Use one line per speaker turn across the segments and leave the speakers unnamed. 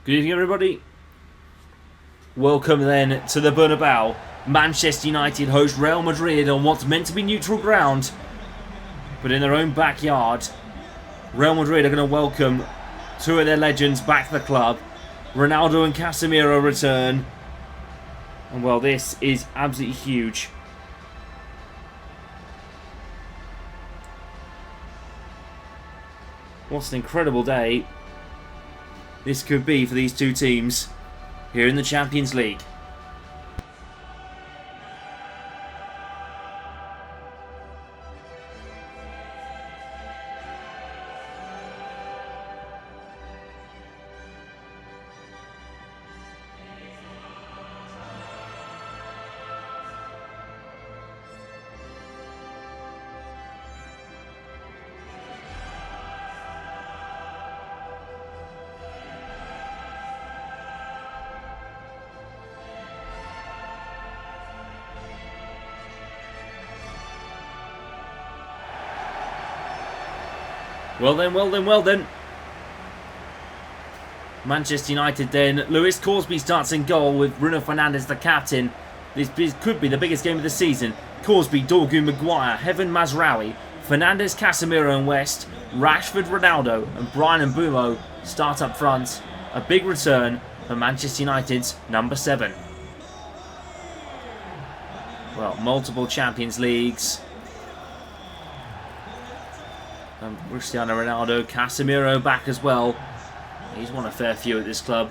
Good evening, everybody. Welcome then to the Bernabeu. Manchester United host Real Madrid on what's meant to be neutral ground, but in their own backyard. Real Madrid are going to welcome two of their legends back to the club. Ronaldo and Casemiro return. And well, this is absolutely huge. What an incredible day this could be for these two teams here in the Champions League. Well then. Manchester United then. Lewis Corsby starts in goal with Bruno Fernandes the captain. This could be the biggest game of the season. Corsby, Dorgu, Maguire, Heaven Mazraoui, Fernandes, Casemiro and West, Rashford, Ronaldo and Brian Mbeumo start up front. A big return for Manchester United's number 7. Well, multiple Champions Leagues. Cristiano Ronaldo, Casemiro back as well. He's won a fair few at this club.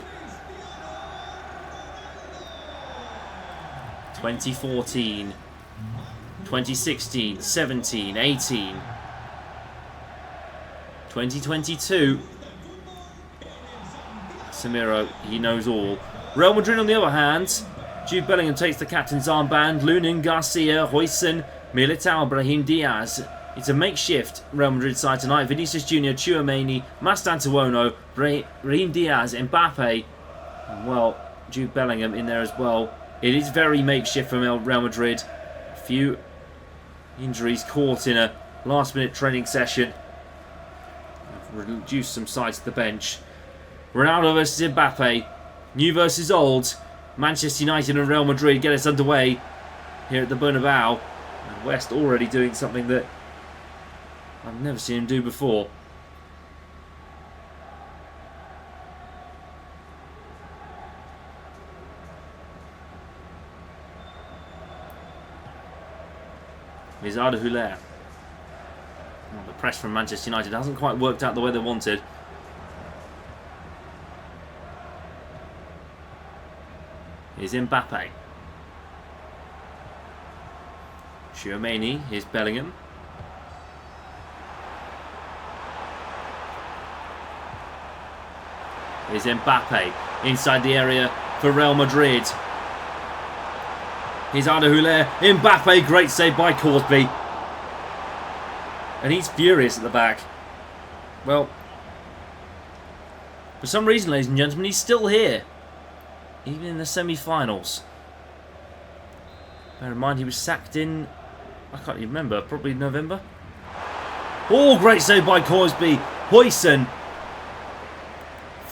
2014, 2016, 17, 18, 2022. Casemiro, he knows all. Real Madrid on the other hand. Jude Bellingham takes the captain's armband. Lunin, Garcia, Huijsen, Militao, Brahim Diaz. It's a makeshift Real Madrid side tonight. Vinicius Jr., Tchouaméni, Mastantuono, Brahim Diaz, Mbappe. And well, Jude Bellingham in there as well. It is very makeshift from Real Madrid. A few injuries caught in a last-minute training session. Reduced some size to the bench. Ronaldo versus Mbappe. New versus old. Manchester United and Real Madrid get us underway here at the Bernabeu. And West already doing something that I've never seen him do before. Here's Arda Güler. Well, the press from Manchester United hasn't quite worked out the way they wanted. Here's Mbappe. Tchouaméni. Here's Bellingham. Is Mbappe inside the area for Real Madrid. Here's Arda Güler. Mbappe, great save by Corsby. And he's furious at the back. Well, for some reason, ladies and gentlemen, he's still here. Even in the semi-finals. Bear in mind, he was sacked in, I can't even remember, probably November. Oh, great save by Corsby. Huijsen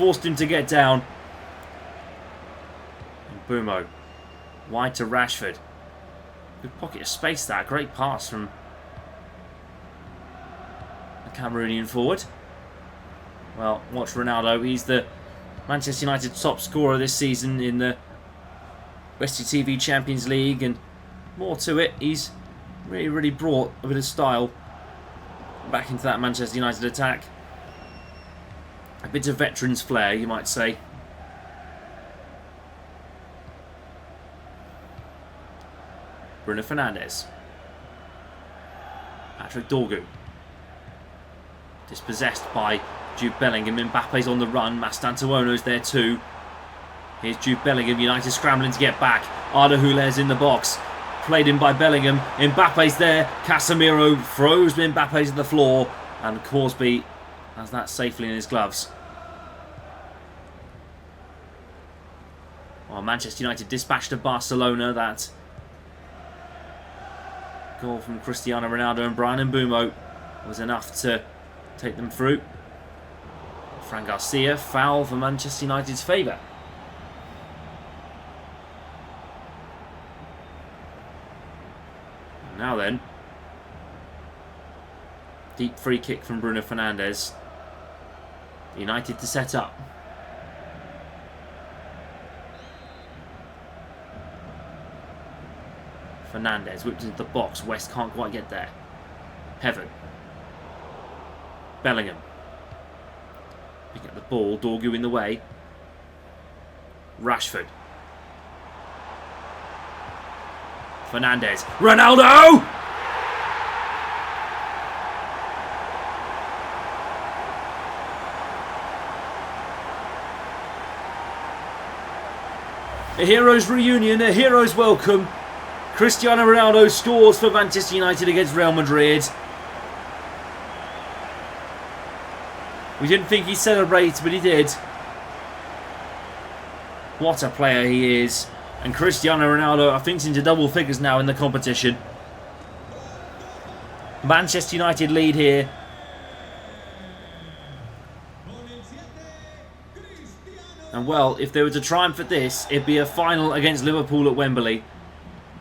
forced him to get down. And Mbeumo. Wide to Rashford. Good pocket of space there. Great pass from the Cameroonian forward. Well, watch Ronaldo. He's the Manchester United top scorer this season in the Westie TV Champions League. And more to it, he's really brought a bit of style back into that Manchester United attack. A bit of veteran's flair, you might say. Bruno Fernandes. Patrick Dorgu. Dispossessed by Jude Bellingham. Mbappe's on the run. Mastantuono's there too. Here's Jude Bellingham. United scrambling to get back. Arda Güler's in the box. Played in by Bellingham. Mbappe's there. Casemiro throws Mbappe to the floor. And Corsby has that safely in his gloves. Well, Manchester United dispatched to Barcelona. That goal from Cristiano Ronaldo and Brian Mbeumo was enough to take them through. Fran Garcia, foul for Manchester United's favour. Now then, deep free kick from Bruno Fernandes. United to set up. Fernandes whipped into the box. West can't quite get there. Heaven. Bellingham. Picking up the ball. Dorgu in the way. Rashford. Fernandes. Ronaldo! A hero's reunion, a hero's welcome. Cristiano Ronaldo scores for Manchester United against Real Madrid. We didn't think he'd celebrate, but he did. What a player he is. And Cristiano Ronaldo, I think, is into double figures now in the competition. Manchester United lead here. And well, if they were to triumph at this, it'd be a final against Liverpool at Wembley.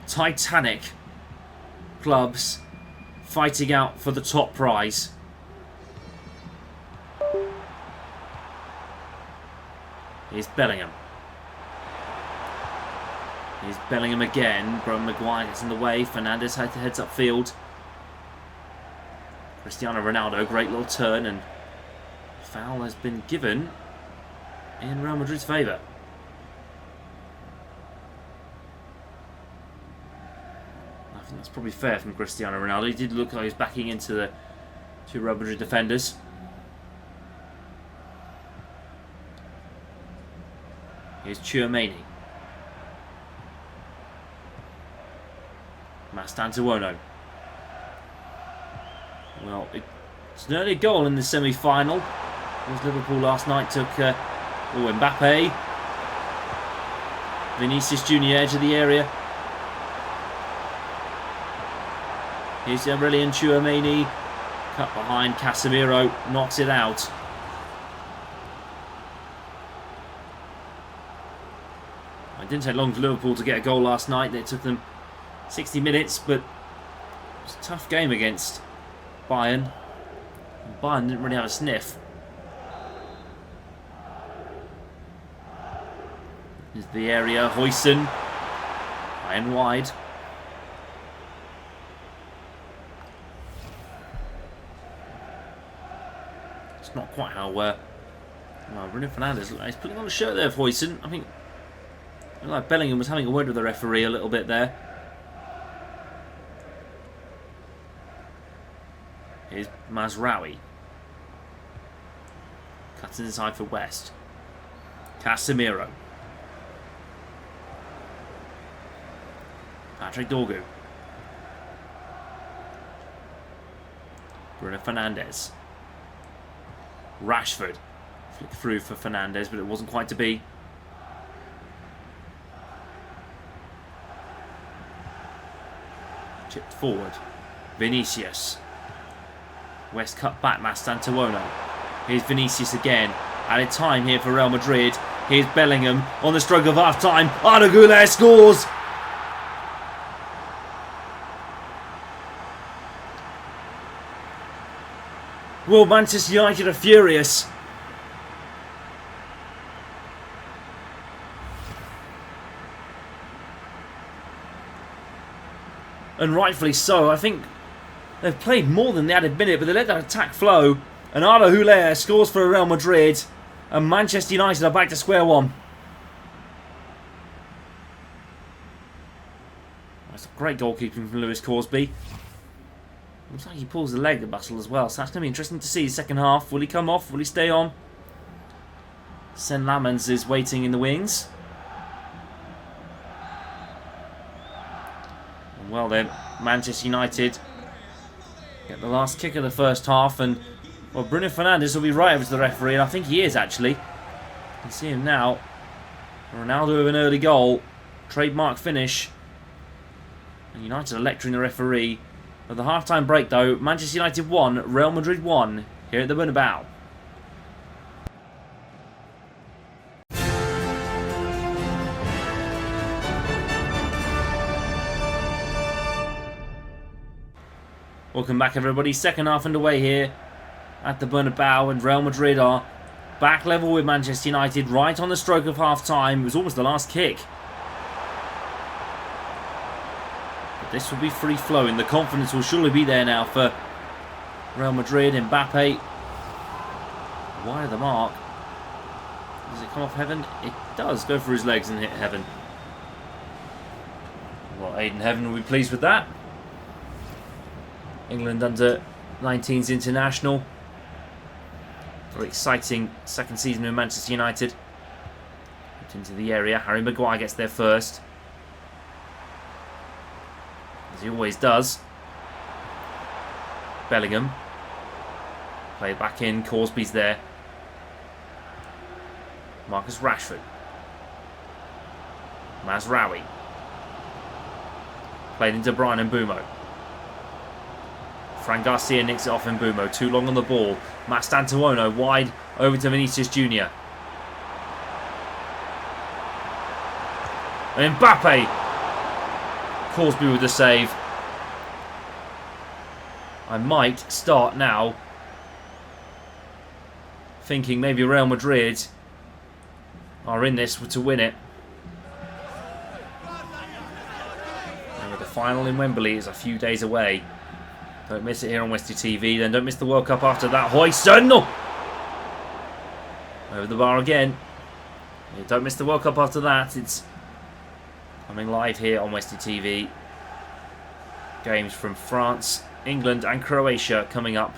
Titanic clubs fighting out for the top prize. Here's Bellingham. Here's Bellingham again. Bro Maguire gets in the way. Fernandes heads upfield. Cristiano Ronaldo, great little turn, and foul has been given in Real Madrid's favour. I think that's probably fair from Cristiano Ronaldo. He did look like he was backing into the two Real Madrid defenders. Here's Tchouaméni. Mastantuono. Well, it's an early goal in the semi-final. As Liverpool last night took Mbappe. Vinicius Junior edge of the area. Here's Aurelien Tchouaméni. Cut behind. Casemiro knocks it out. It didn't take long for Liverpool to get a goal last night. It took them 60 minutes, but it was a tough game against Bayern. Bayern didn't really have a sniff. Here's the area. Huijsen. High and wide. It's not quite how Bruno Fernandes. He's putting on a shirt there for Huijsen. I think like Bellingham was having a word with the referee a little bit there. Here's Mazraoui. Cuts inside for West. Casemiro. Patrick Dorgu. Bruno Fernandes. Rashford. Flick through for Fernandes, but it wasn't quite to be. Chipped forward. Vinicius. West cut back. Mastantuono. Here's Vinicius again. Added time here for Real Madrid. Here's Bellingham on the stroke of half time. Arda Güler scores. Well, Manchester United are furious. And rightfully so. I think they've played more than the added minute, but they let that attack flow. And Arda Güler scores for Real Madrid. And Manchester United are back to square one. That's a great goalkeeping from Lewis Corsby. Looks like he pulls the leg muscle as well, so that's going to be interesting to see the second half. Will he come off? Will he stay on? Sen Lamens is waiting in the wings. And well then, Manchester United get the last kick of the first half, and well, Bruno Fernandes will be right over to the referee, and I think he is actually. You can see him now. Ronaldo with an early goal. Trademark finish. And United are lecturing the referee. At the half-time break though, Manchester United 1, Real Madrid 1, here at the Bernabeu. Welcome back, everybody. Second half underway here at the Bernabeu, and Real Madrid are back level with Manchester United right on the stroke of half-time. It was almost the last kick. But this will be free-flowing. The confidence will surely be there now for Real Madrid. Mbappe, wide of the mark. Does it come off Heaven? It does. Go for his legs and hit Heaven. Well, Aiden Heaven will be pleased with that. England under 19s international. Very exciting second season with Manchester United. Put into the area. Harry Maguire gets there first, as he always does. Bellingham. Play it back in. Corsby's there. Marcus Rashford. Mazraoui. Played into Brian Mbeumo. Fran Garcia nicks it off Mbeumo. Too long on the ball. Mastantuono wide over to Vinicius Jr. And Mbappe. Corsby with the save. I might start now thinking maybe Real Madrid are in this to win it. And the final in Wembley is a few days away. Don't miss it here on Westie TV. Then don't miss the World Cup after that. Hoyson! No! Over the bar again. Yeah, don't miss the World Cup after that. It's coming live here on Westie TV. Games from France, England and Croatia coming up.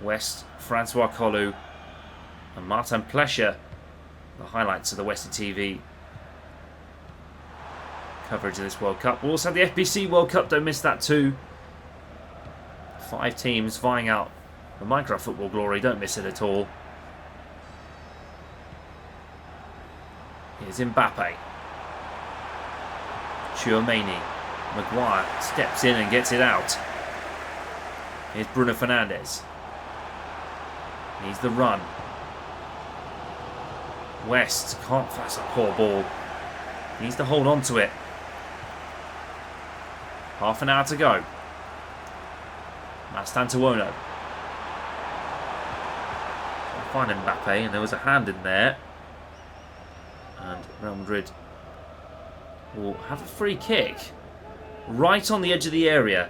West, Francois Colou and Martin Plescher. The highlights of the Westie TV coverage of this World Cup. We'll also have the FBC World Cup. Don't miss that too. 5 teams vying out the Minecraft football glory. Don't miss it at all. Here's Mbappe. Tchouaméni. Maguire steps in and gets it out. Here's Bruno Fernandes. Needs the run. West can't. That's a poor ball. Needs to hold on to it. Half an hour to go. Mastantuono. I find Mbappe, and there was a hand in there. And Real Madrid will have a free kick right on the edge of the area.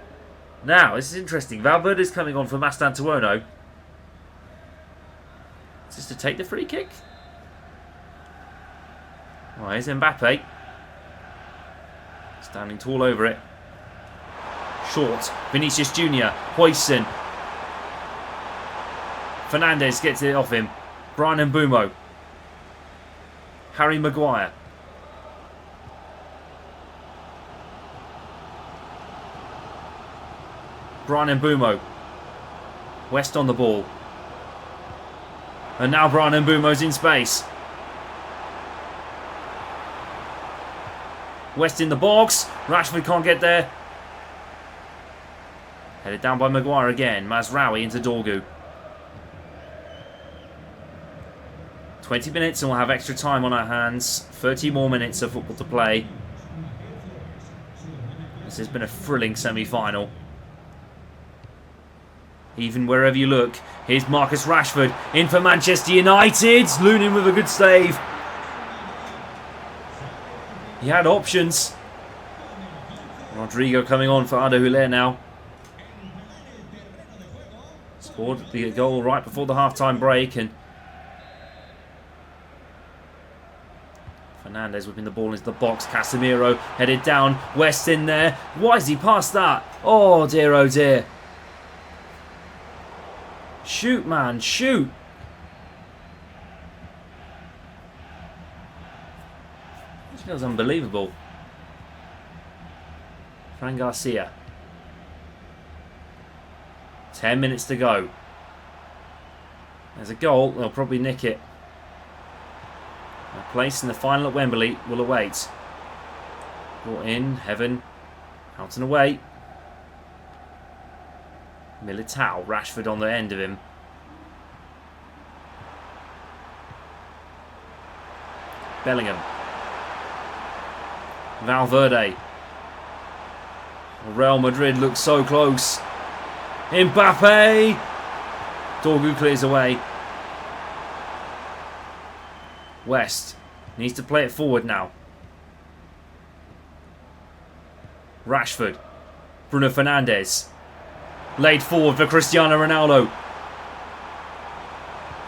Now, this is interesting. Valverde's coming on for Mastantuono. Is this to take the free kick? Well, here's Mbappe. Standing tall over it. Short. Vinicius Jr. Hoyson. Fernandes gets it off him. Brian Mbeumo. Harry Maguire. Brian Mbeumo. West on the ball. And now Brian Mbeumo's in space. West in the box. Rashford can't get there. Headed down by Maguire again. Mazraoui into Dorgu. 20 minutes and we'll have extra time on our hands. 30 more minutes of football to play. This has been a thrilling semi-final. Even wherever you look. Here's Marcus Rashford in for Manchester United. Lunin with a good save. He had options. Rodrigo coming on for Arda Güler now. Scored the goal right before the half-time break, and Fernandes whipping the ball into the box. Casemiro headed down. West in there. Why has he passed that? Oh dear, oh dear. Shoot, man, shoot. This feels unbelievable. Fran Garcia. 10 minutes to go. There's a goal. They'll probably nick it. A place in the final at Wembley will await. Brought in. Heaven. Out and away. Militao. Rashford on the end of him. Bellingham. Valverde. Real Madrid looks so close. Mbappe! Dorgu clears away. West needs to play it forward now. Rashford. Bruno Fernandes. Laid forward for Cristiano Ronaldo.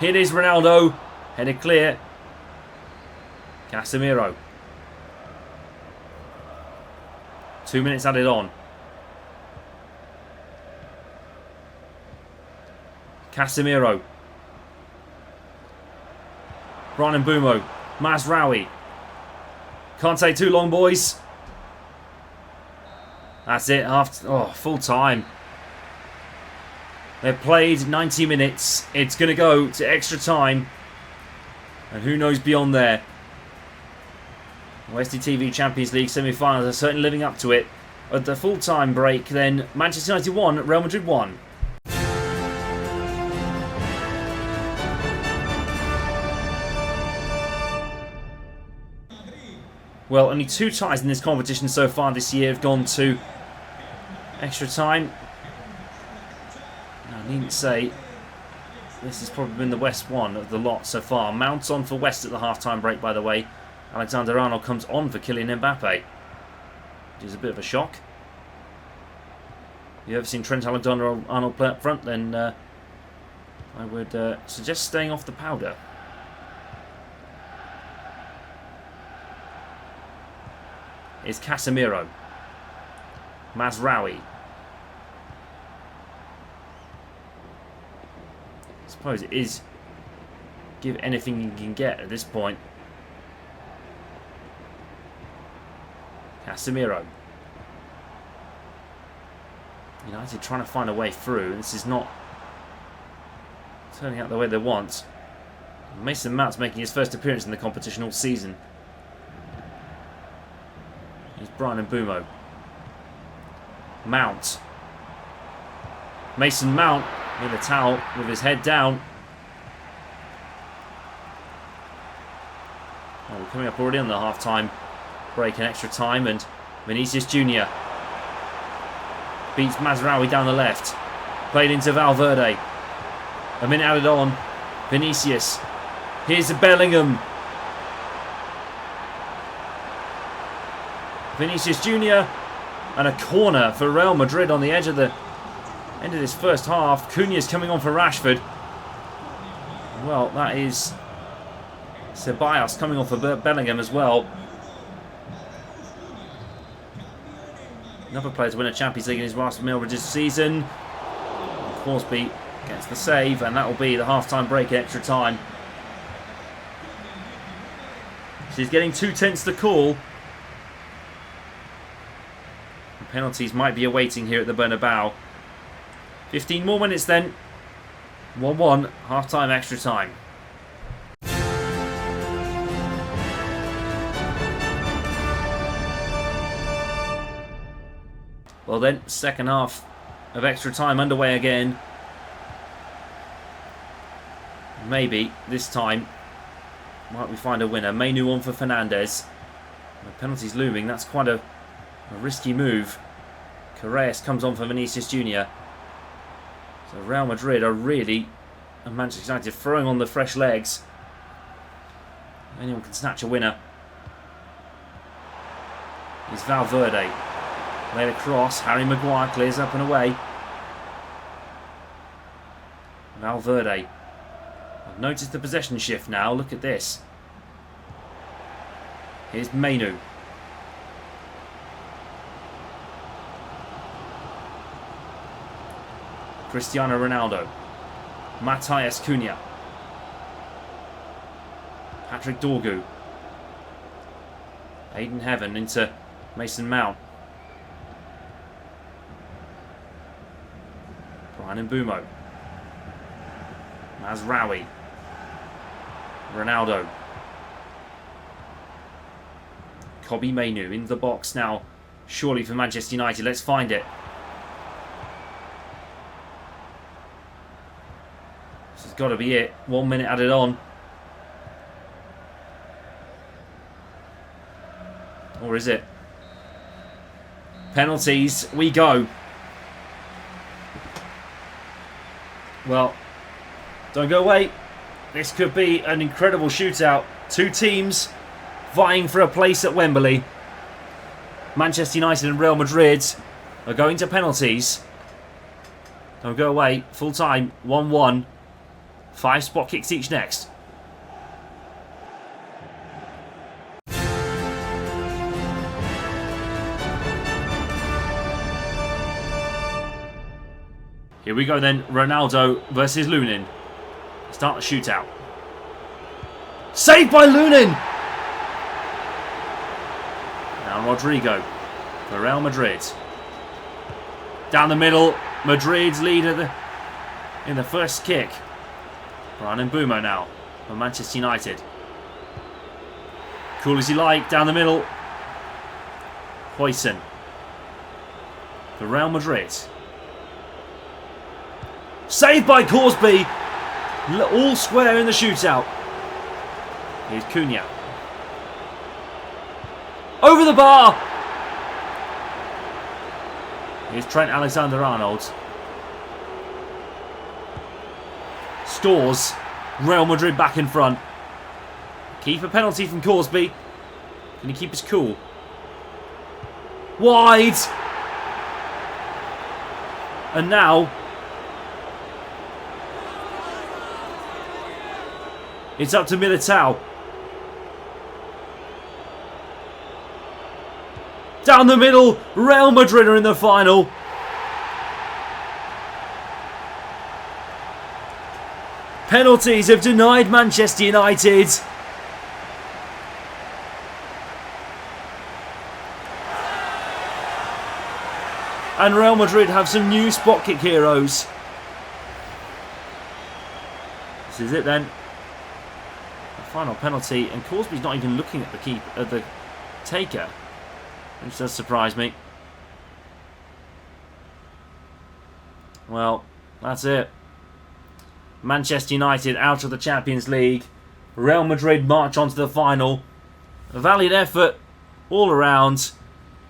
Here is Ronaldo. Headed clear. Casemiro. 2 minutes added on. Casemiro. Brian Mbeumo. Mazraoui. Can't take too long, boys. That's it. Full time. They've played 90 minutes. It's going to go to extra time. And who knows beyond there. Westie TV Champions League semi-finals are certainly living up to it. At the full-time break, then Manchester United 1, Real Madrid 1. Well, only 2 ties in this competition so far this year have gone to extra time. I needn't say this has probably been the West one of the lot so far. Mount's on for West at the half-time break, by the way. Alexander-Arnold comes on for Kylian Mbappe, which is a bit of a shock. If you've ever seen Trent Alexander-Arnold play up front, then I would suggest staying off the powder. Is Casemiro. Mazraoui. I suppose it is give anything you can get at this point. Casemiro. United trying to find a way through. This is not turning out the way they want. Mason Mount's making his first appearance in the competition all season. Here's Brian Mbeumo. Mount. Mason Mount with a towel with his head down. Oh, we're coming up already on the half-time break and extra time, and Vinicius Jr. beats Mazraoui down the left. Played into Valverde. A minute added on. Vinicius. Here's Bellingham. Vinicius Jr. and a corner for Real Madrid on the edge of the end of this first half. Cunha's coming on for Rashford. Well, that is Ceballos coming on for Bellingham as well. Another player to win a Champions League in his last Real Madrid season. Horsby gets the save, and that will be the half-time break at extra time. She's getting too tense to call. The penalties might be awaiting here at the Bernabeu. 15 more minutes then. 1-1, half-time extra time. Well then, second half of extra time underway again. Maybe this time might we find a winner. Mainu on for Fernandes. The penalty's looming. That's quite a risky move. Correas comes on for Vinicius Jr. So Real Madrid are really, and Manchester United throwing on the fresh legs. Anyone can snatch a winner. It's Valverde. Laid across. Harry Maguire clears up and away. Valverde. I've noticed the possession shift now. Look at this. Here's Mainu. Cristiano Ronaldo. Matthias Cunha. Patrick Dorgu. Aiden Heaven into Mason Mount. Brian Mbeumo. Mazraoui. Ronaldo. Kobbie Mainu in the box now. Surely for Manchester United. Let's find it. This has got to be it. 1 minute added on. Or is it? Penalties, we go. Well, don't go away. This could be an incredible shootout. Two teams vying for a place at Wembley. Manchester United and Real Madrid are going to penalties. Don't go away. Full time, 1-1. 5 spot kicks each next. Here we go then. Ronaldo versus Lunin. Start the shootout. Saved by Lunin! Now Rodrigo for Real Madrid. Down the middle. Madrid's lead in the first kick. Brian Mbeumo now for Manchester United. Cool as you like. Down the middle. Huijsen for Real Madrid. Saved by Corsby. All square in the shootout. Here's Cunha. Over the bar. Here's Trent Alexander-Arnold. Scores. Real Madrid back in front. Keeper penalty from Corsby. Can he keep his cool? Wide. And now it's up to Militao. Down the middle, Real Madrid are in the final. Penalties have denied Manchester United. And Real Madrid have some new spot kick heroes. This is it then. The final penalty, and Corsby's not even looking at the taker, which does surprise me. Well, that's it. Manchester United out of the Champions League. Real Madrid march on to the final. A valiant effort all around.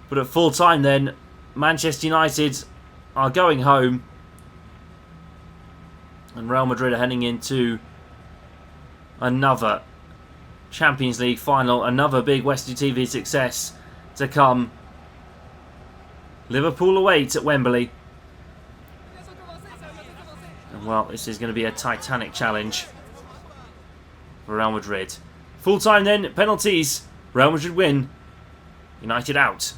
But at full time then, Manchester United are going home. And Real Madrid are heading into another Champions League final. Another big Westie TV success to come. Liverpool awaits at Wembley. And well, this is going to be a titanic challenge for Real Madrid. Full time then, penalties. Real Madrid win. United out.